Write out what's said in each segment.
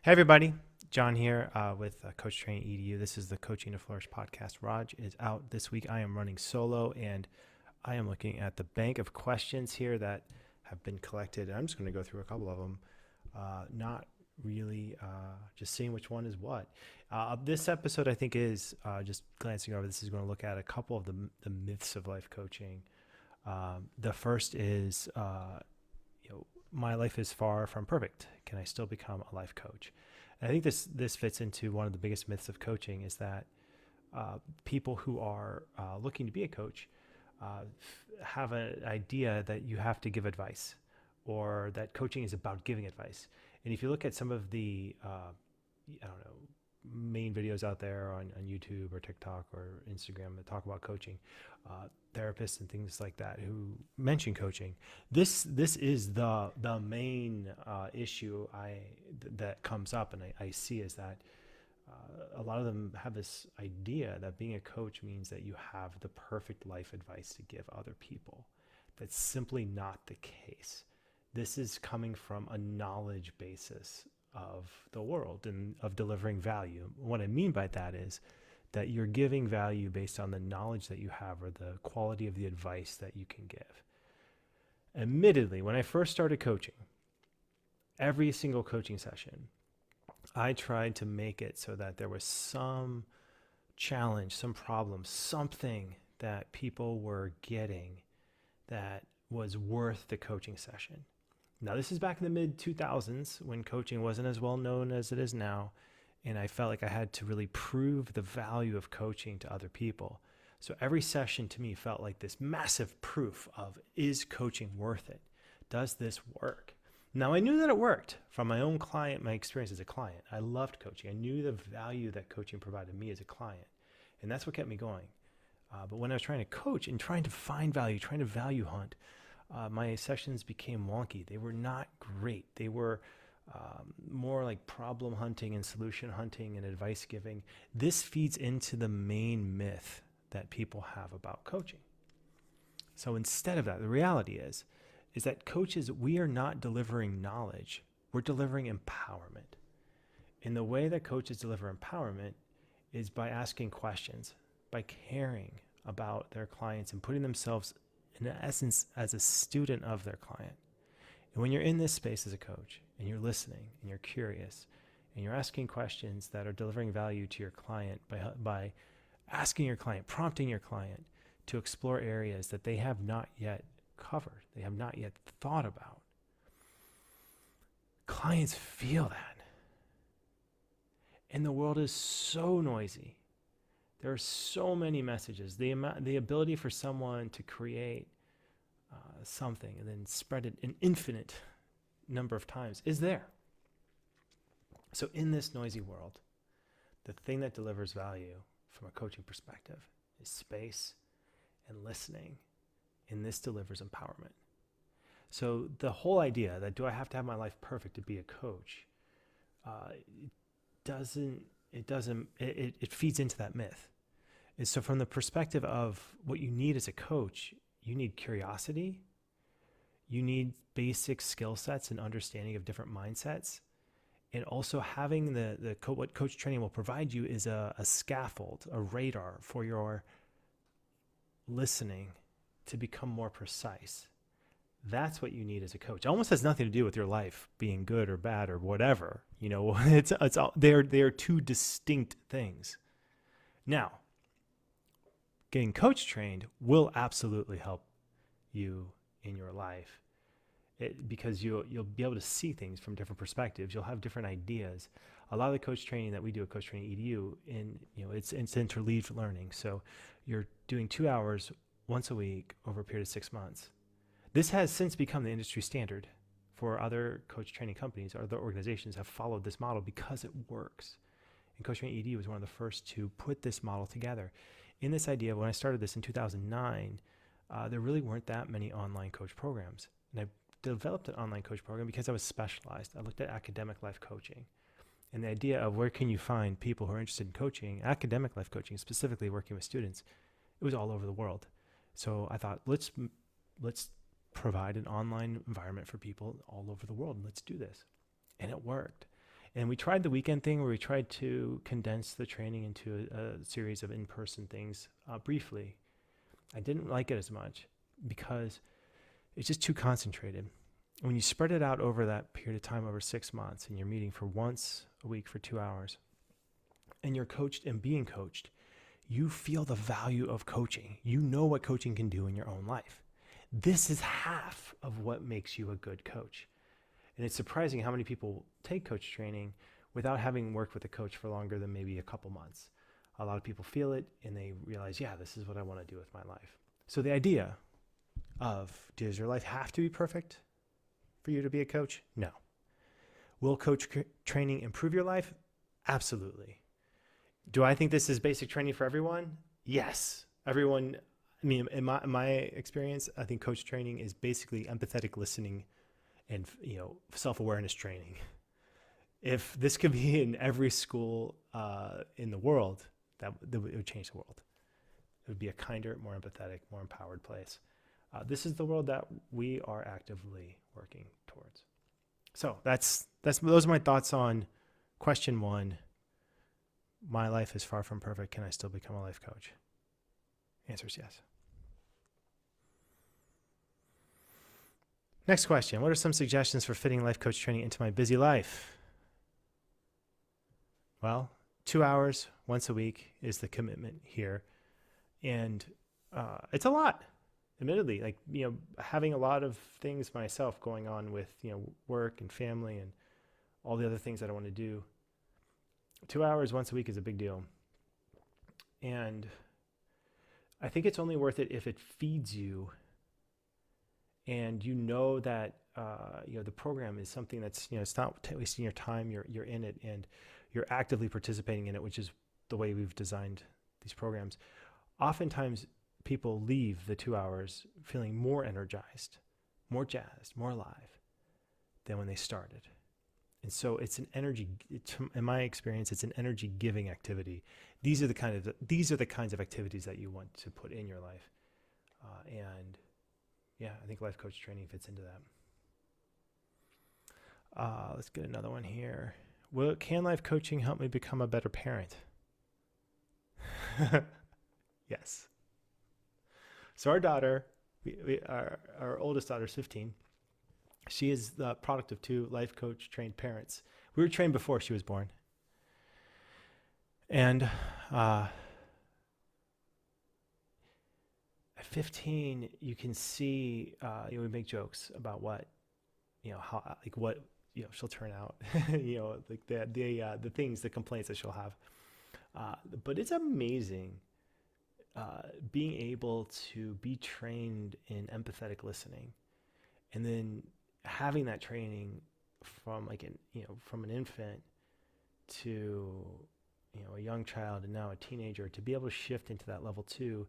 Hey everybody, John here with Coach Training EDU. This is the Coaching to Flourish podcast. Raj is out this week. I am running solo, and I am looking at the bank of questions here that have been collected. I'm just going to go through a couple of them, not really just seeing which one is what. This episode, I think, is just glancing over. This is going to look at a couple of the myths of life coaching. The first is, my life is far from perfect. Can I still become a life coach? And I think this fits into one of the biggest myths of coaching is that people who are looking to be a coach have an idea that you have to give advice or that coaching is about giving advice. And if you look at some of the, main videos out there on YouTube or TikTok or Instagram that talk about coaching, therapists and things like that who mention coaching, this is the main issue that comes up, and I see is that a lot of them have this idea that being a coach means that you have the perfect life advice to give other people. That's simply not the case. This is coming from a knowledge basis of the world and of delivering value. What I mean by that is that you're giving value based on the knowledge that you have or the quality of the advice that you can give. Admittedly, when I first started coaching, every single coaching session, I tried to make it so that there was some challenge, some problem, something that people were getting that was worth the coaching session. Now, this is back in the mid-2000s when coaching wasn't as well known as it is now, and I felt like I had to really prove the value of coaching to other people. So every session to me felt like this massive proof of, is coaching worth it? Does this work? Now, I knew that it worked from my own client, my experience as a client. I loved coaching. I knew the value that coaching provided me as a client, and that's what kept me going. But when I was trying to coach and trying to find value, trying to value hunt, my sessions became wonky. They were not great. They were more like problem hunting and solution hunting and advice giving. This feeds into the main myth that people have about coaching. So instead of that, the reality is that coaches, we are not delivering knowledge. We're delivering empowerment. And the way that coaches deliver empowerment is by asking questions, by caring about their clients and putting themselves in essence as a student of their client. And when you're in this space as a coach and you're listening and you're curious and you're asking questions that are delivering value to your client by asking your client, prompting your client to explore areas that they have not yet covered, they have not yet thought about, clients feel that. And the world is so noisy. There are so many messages. The ability for someone to create something and then spread it an infinite number of times is there. So in this noisy world, the thing that delivers value from a coaching perspective is space and listening, and this delivers empowerment. So the whole idea that do I have to have my life perfect to be a coach, it feeds into that myth. And so from the perspective of what you need as a coach, you need curiosity, you need basic skill sets and understanding of different mindsets, and also having what coach training will provide you is a scaffold, a radar for your listening to become more precise. That's what you need as a coach. It almost has nothing to do with your life being good or bad or whatever. It's all, they are two distinct things. Now, getting coach trained will absolutely help you in your life because you'll be able to see things from different perspectives. You'll have different ideas. A lot of the coach training that we do at Coach Training EDU, it's interleaved learning. So you're doing 2 hours once a week over a period of 6 months. This has since become the industry standard for other coach training companies or other organizations have followed this model because it works. And Coach Training EDU was one of the first to put this model together. In this idea, when I started this in 2009, there really weren't that many online coach programs. And I developed an online coach program because I was specialized. I looked at academic life coaching and the idea of where can you find people who are interested in coaching, academic life coaching, specifically working with students. It was all over the world. So I thought, let's provide an online environment for people all over the world. And let's do this. And it worked. And we tried the weekend thing where we tried to condense the training into a series of in-person things briefly. I didn't like it as much because it's just too concentrated. When you spread it out over that period of time, over 6 months, and you're meeting for once a week for 2 hours, and you're coached and being coached, you feel the value of coaching. You know what coaching can do in your own life. This is half of what makes you a good coach. And it's surprising how many people take coach training without having worked with a coach for longer than maybe a couple months. A lot of people feel it and they realize, yeah, this is what I want to do with my life. So the idea of, does your life have to be perfect for you to be a coach? No. Will coach training improve your life? Absolutely. Do I think this is basic training for everyone? Yes. Everyone, I mean, in my experience, I think coach training is basically empathetic listening and, self-awareness training. If this could be in every school in the world, that it would change the world. It would be a kinder, more empathetic, more empowered place. This is the world that we are actively working towards. So those are my thoughts on question 1. My life is far from perfect. Can I still become a life coach? Answer is yes. Next question. What are some suggestions for fitting life coach training into my busy life? Well, 2 hours once a week is the commitment here. And it's a lot, admittedly. Like, having a lot of things myself going on with, work and family and all the other things that I want to do. 2 hours once a week is a big deal. And I think it's only worth it if it feeds you and that the program is something that's, it's not wasting your time. You're in it and you're actively participating in it, which is the way we've designed these programs. Oftentimes people leave the 2 hours feeling more energized, more jazzed, more alive than when they started. And so it's an energy, in my experience, it's an energy giving activity. These are the kinds of activities that you want to put in your life. I think life coach training fits into that. Let's get another one here. Can life coaching help me become a better parent? Yes. So our daughter, our oldest daughter is 15. She is the product of 2 life coach trained parents. We were trained before she was born. And at 15, you can see, we make jokes about what, she'll turn out, like the things, the complaints that she'll have. But it's amazing being able to be trained in empathetic listening, and then having that training from from an infant to a young child and now a teenager, to be able to shift into that level 2.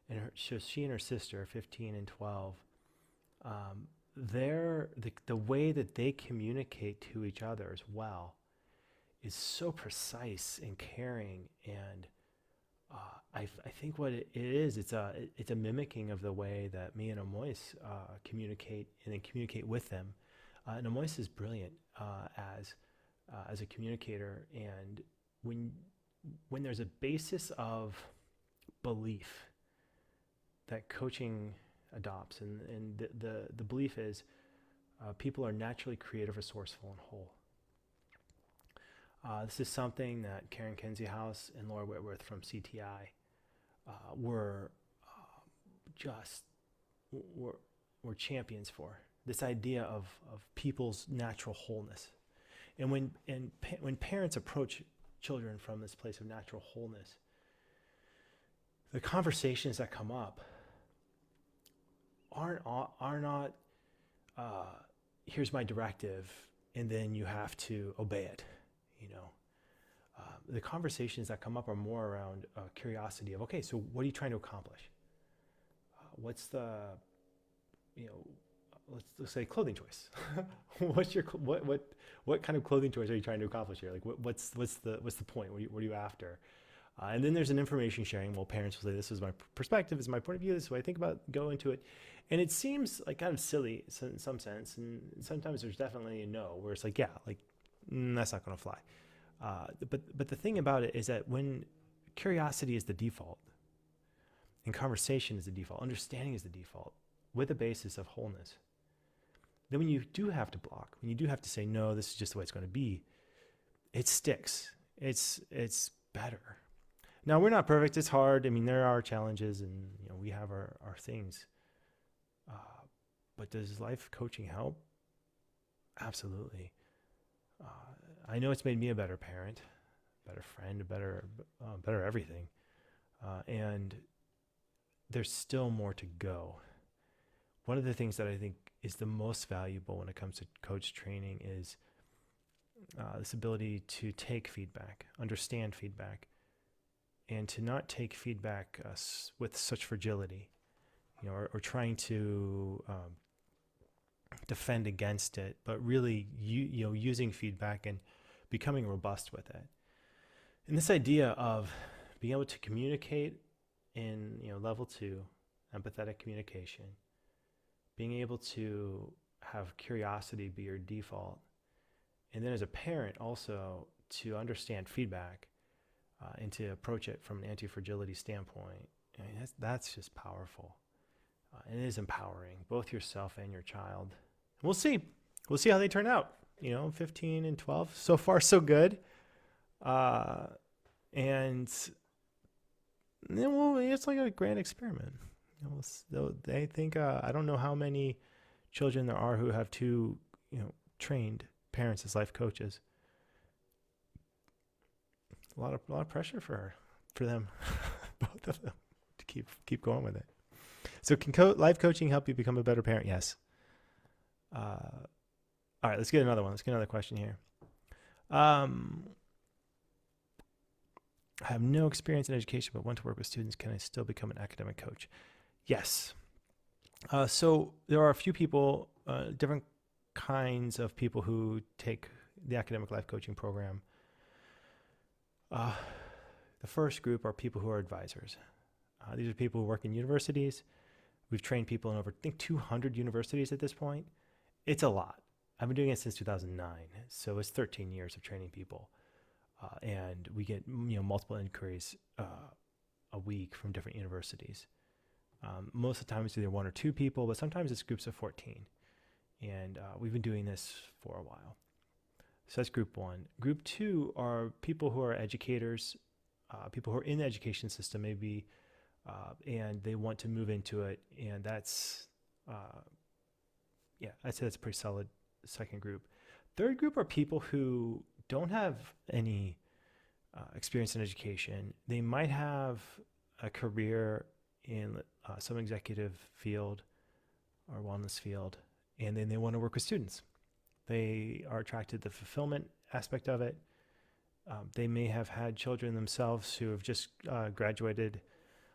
And she and her sister, 15 and 12, the way that they communicate to each other as well is so precise and caring. And I think what it is, it's a mimicking of the way that me and Amois communicate, and then communicate with them. And Amois is brilliant as a communicator. And when there's a basis of belief that coaching adopts, and the belief is people are naturally creative, resourceful, and whole. This is something that Karen Kenseyhouse and Laura Whitworth from CTI were champions for. This idea of people's natural wholeness. And when parents approach children from this place of natural wholeness, the conversations that come up are not here's my directive and then you have to obey it. The conversations that come up are more around curiosity of, okay, so what are you trying to accomplish? What's the, let's say clothing choice. What kind of clothing choice are you trying to accomplish here? Like what's the point? What are you after? And then there's an information sharing. Well, parents will say, this is my perspective, this is my point of view, this is what I think about, go into it. And it seems like kind of silly in some sense. And sometimes there's definitely a no, where it's like, yeah, like That's not going to fly. But the thing about it is that when curiosity is the default and conversation is the default, understanding is the default with a basis of wholeness, then when you do have to block, when you do have to say, no, this is just the way it's going to be, it sticks. It's better. Now, we're not perfect. It's hard. I mean, there are challenges and, we have our things. But does life coaching help? Absolutely. I know it's made me a better parent, better friend, better everything. And there's still more to go. One of the things that I think is the most valuable when it comes to coach training is this ability to take feedback, understand feedback, and to not take feedback with such fragility, or trying to defend against it, but really using feedback and becoming robust with it. And this idea of being able to communicate in level 2, empathetic communication, being able to have curiosity be your default, and then as a parent also to understand feedback and to approach it from an anti-fragility standpoint. I mean, that's just powerful. And it is empowering, both yourself and your child. We'll see how they turn out. 15 and 12, so far so good. And then it's like a grand experiment. They think I don't know how many children there are who have two trained parents as life coaches. A lot of pressure for them, both of them, to keep going with it. So can life coaching help you become a better parent? Yes. All right, let's get another one. Let's get another question here. I have no experience in education, but want to work with students. Can I still become an academic coach? Yes. So there are a few people, different kinds of people who take the academic life coaching program. The first group are people who are advisors. These are people who work in universities. We've trained people in over, I think, 200 universities at this point. It's a lot. I've been doing it since 2009, so it's 13 years of training people. And we get multiple inquiries a week from different universities. Most of the time it's either 1 or 2 people, but sometimes it's groups of 14. And we've been doing this for a while. So that's group 1. Group 2 are people who are educators, people who are in the education system maybe, and they want to move into it. And that's, I'd say that's a pretty solid second group. Third group are people who don't have any experience in education. They might have a career in some executive field or wellness field, and then they want to work with students. They are attracted to the fulfillment aspect of it. They may have had children themselves who have just graduated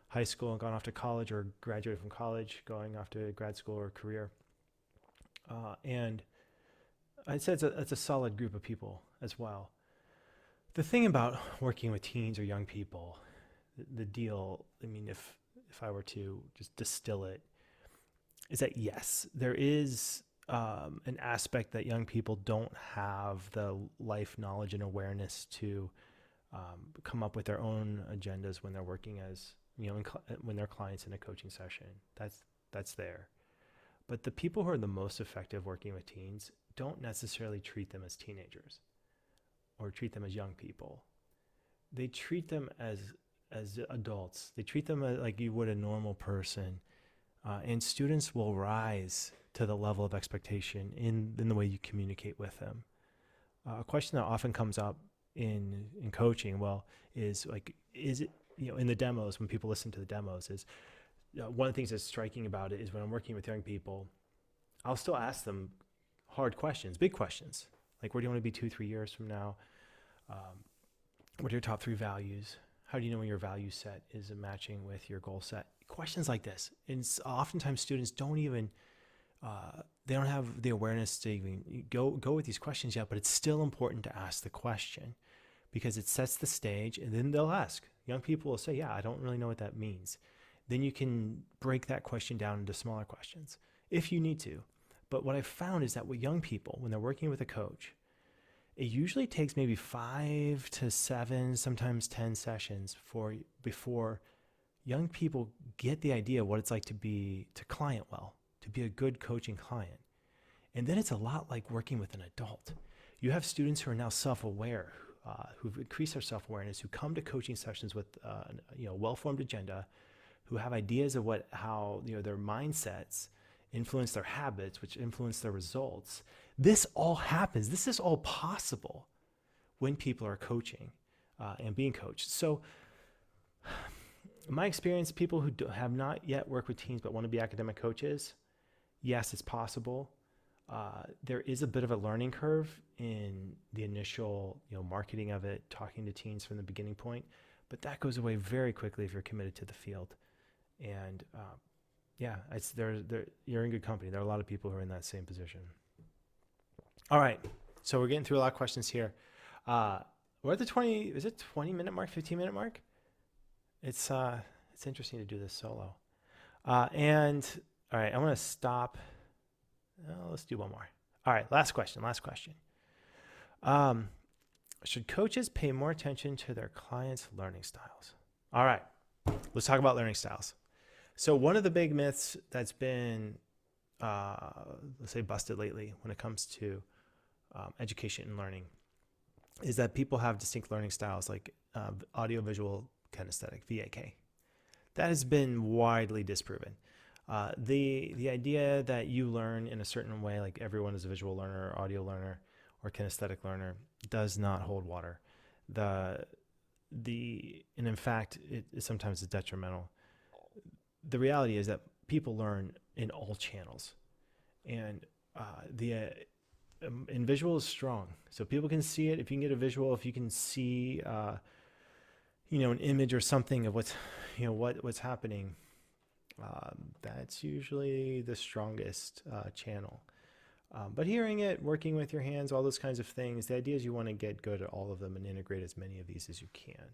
high school and gone off to college, or graduated from college, going off to grad school or career. And I'd say it's a solid group of people as well. The thing about working with teens or young people, the deal, I mean, if I were to just distill it, is that yes, there is an aspect that young people don't have the life knowledge and awareness to come up with their own agendas when they're working as, when they're clients in a coaching session. That's there. But the people who are the most effective working with teens don't necessarily treat them as teenagers or treat them as young people. They treat them as adults. They treat them like you would a normal person. And students will rise to the level of expectation in the way you communicate with them. A question that often comes up in coaching, is it, in the demos, when people listen to the demos, is one of the things that's striking about it is when I'm working with young people, I'll still ask them hard questions, big questions, like where do you want to be 2-3 years from now? What are your top 3 values? How do you know when your value set is matching with your goal set? Questions like this. And oftentimes students don't even, they don't have the awareness to even go with these questions yet, but it's still important to ask the question because it sets the stage, and then they'll ask. Young people will say, I don't really know what that means. Then you can break that question down into smaller questions if you need to. But what I've found is that with young people, when they're working with a coach, it usually takes maybe 5 to 7, sometimes 10 sessions before young people get the idea of what it's like to client well, to be a good coaching client. And then it's a lot like working with an adult. You have students who are now self-aware, who've increased their self-awareness, who come to coaching sessions with well-formed agenda, who have ideas of how their mindsets influence their habits, which influence their results. This all happens. This is all possible when people are coaching and being coached. So in my experience, people who have not yet worked with teens but want to be academic coaches, yes, it's possible. There is a bit of a learning curve in the initial marketing of it, talking to teens from the beginning point, but that goes away very quickly if you're committed to the field. And you're in good company. There are a lot of people who are in that same position. All right, so we're getting through a lot of questions here. We're at the 20-minute mark, 15-minute mark? It's interesting to do this solo. And all right, I'm going to stop. Let's do one more. All right, last question. Should coaches pay more attention to their clients' learning styles? All right, let's talk about learning styles. So one of the big myths that's been, let's say, busted lately when it comes to education and learning is that people have distinct learning styles like audiovisual kinesthetic, VAK. That has been widely disproven. The idea that you learn in a certain way, like everyone is a visual learner, audio learner, or kinesthetic learner, does not hold water. And in fact, it sometimes is detrimental. The reality is that people learn in all channels, and and visual is strong. So people can see it. If you can get a visual, if you can see, an image or something of what's happening, that's usually the strongest channel. But hearing it, working with your hands, all those kinds of things, the idea is you want to get good at all of them and integrate as many of these as you can.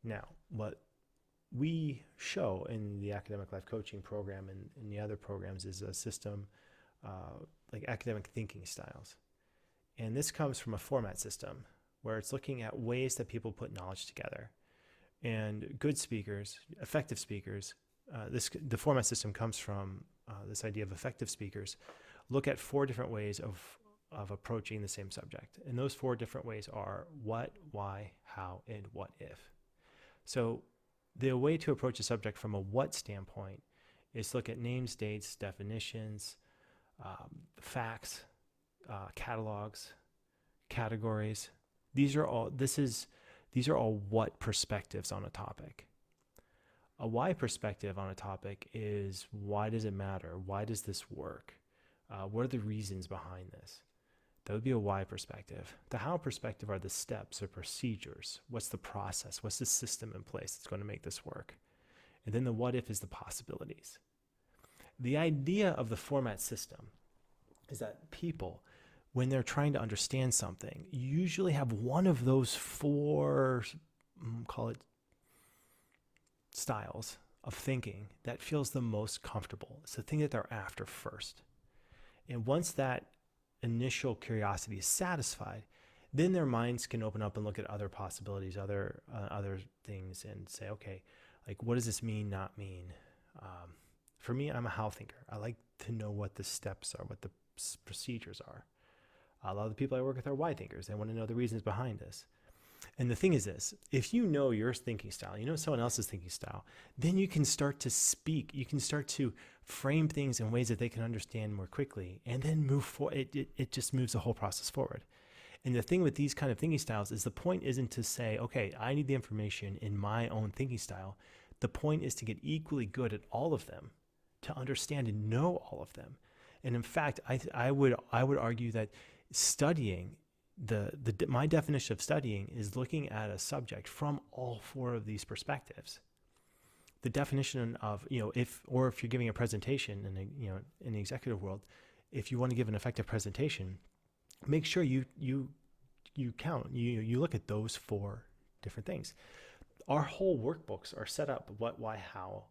Now, what we show in the academic life coaching program and in the other programs is a system like academic thinking styles. And this comes from a format system where it's looking at ways that people put knowledge together. And good speakers, effective speakers, the format system comes from this idea of effective speakers, look at 4 different ways of approaching the same subject. And those 4 different ways are what, why, how, and what if. So the way to approach a subject from a what standpoint is look at names, dates, definitions, facts, catalogs, categories. These are all what perspectives on a topic. A why perspective on a topic is, why does it matter? Why does this work? What are the reasons behind this? That would be a why perspective. The how perspective are the steps or procedures. What's the process? What's the system in place that's going to make this work? And then the what if is the possibilities. The idea of the format system is that people, when they're trying to understand something, usually have one of those 4, call it styles of thinking that feels the most comfortable. It's the thing that they're after first. And once that initial curiosity is satisfied, then their minds can open up and look at other possibilities, other things, and say, okay, like, what does this mean, not mean? For me, I'm a how thinker. I like to know what the steps are, what the procedures are. A lot of the people I work with are why thinkers. They want to know the reasons behind this. And the thing is this, if you know your thinking style, you know someone else's thinking style, then you can start to speak. You can start to frame things in ways that they can understand more quickly, and then move forward. It just moves the whole process forward. And the thing with these kind of thinking styles is the point isn't to say, okay, I need the information in my own thinking style. The point is to get equally good at all of them, to understand and know all of them. And in fact, I would argue that studying, my definition of studying is looking at a subject from all 4 of these perspectives. The definition of, if you're giving a presentation in the executive world, if you want to give an effective presentation, make sure you count, you look at those 4 different things. Our whole workbooks are set up what, why, how,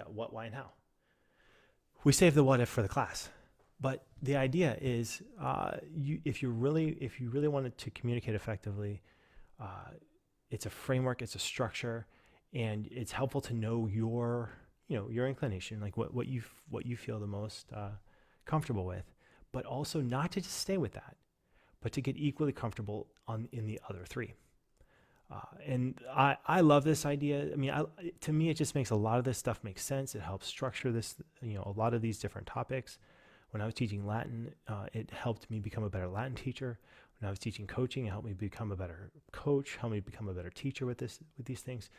what, why, and how. We save the what if for the class. But the idea is, if you really wanted to communicate effectively, it's a framework, it's a structure, and it's helpful to know your inclination, like what you feel the most comfortable with, but also not to just stay with that, but to get equally comfortable in the other three. And I love this idea. I mean, to me, it just makes a lot of this stuff make sense. It helps structure this, a lot of these different topics. When I was teaching Latin, it helped me become a better Latin teacher. When I was teaching coaching, it helped me become a better coach, helped me become a better teacher with these things.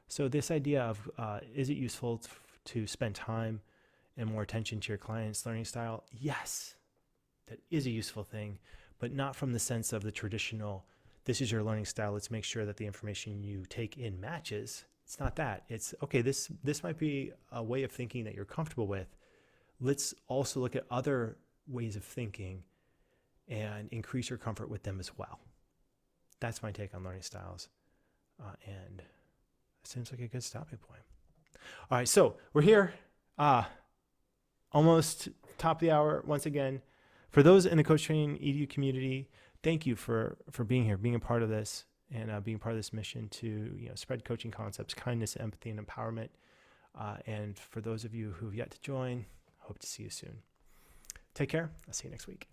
So this idea of, is it useful to spend time and more attention to your client's learning style? Yes, that is a useful thing, but not from the sense of the traditional, this is your learning style, let's make sure that the information you take in matches. It's not that. It's, okay, this might be a way of thinking that you're comfortable with. Let's also look at other ways of thinking and increase your comfort with them as well. That's my take on learning styles. And it seems like a good stopping point. All right, so we're here, almost top of the hour once again. For those in the Coach Training EDU community, thank you for being here, being a part of this, and being part of this mission to spread coaching concepts, kindness, empathy, and empowerment. And for those of you who have yet to join, hope to see you soon. Take care. I'll see you next week.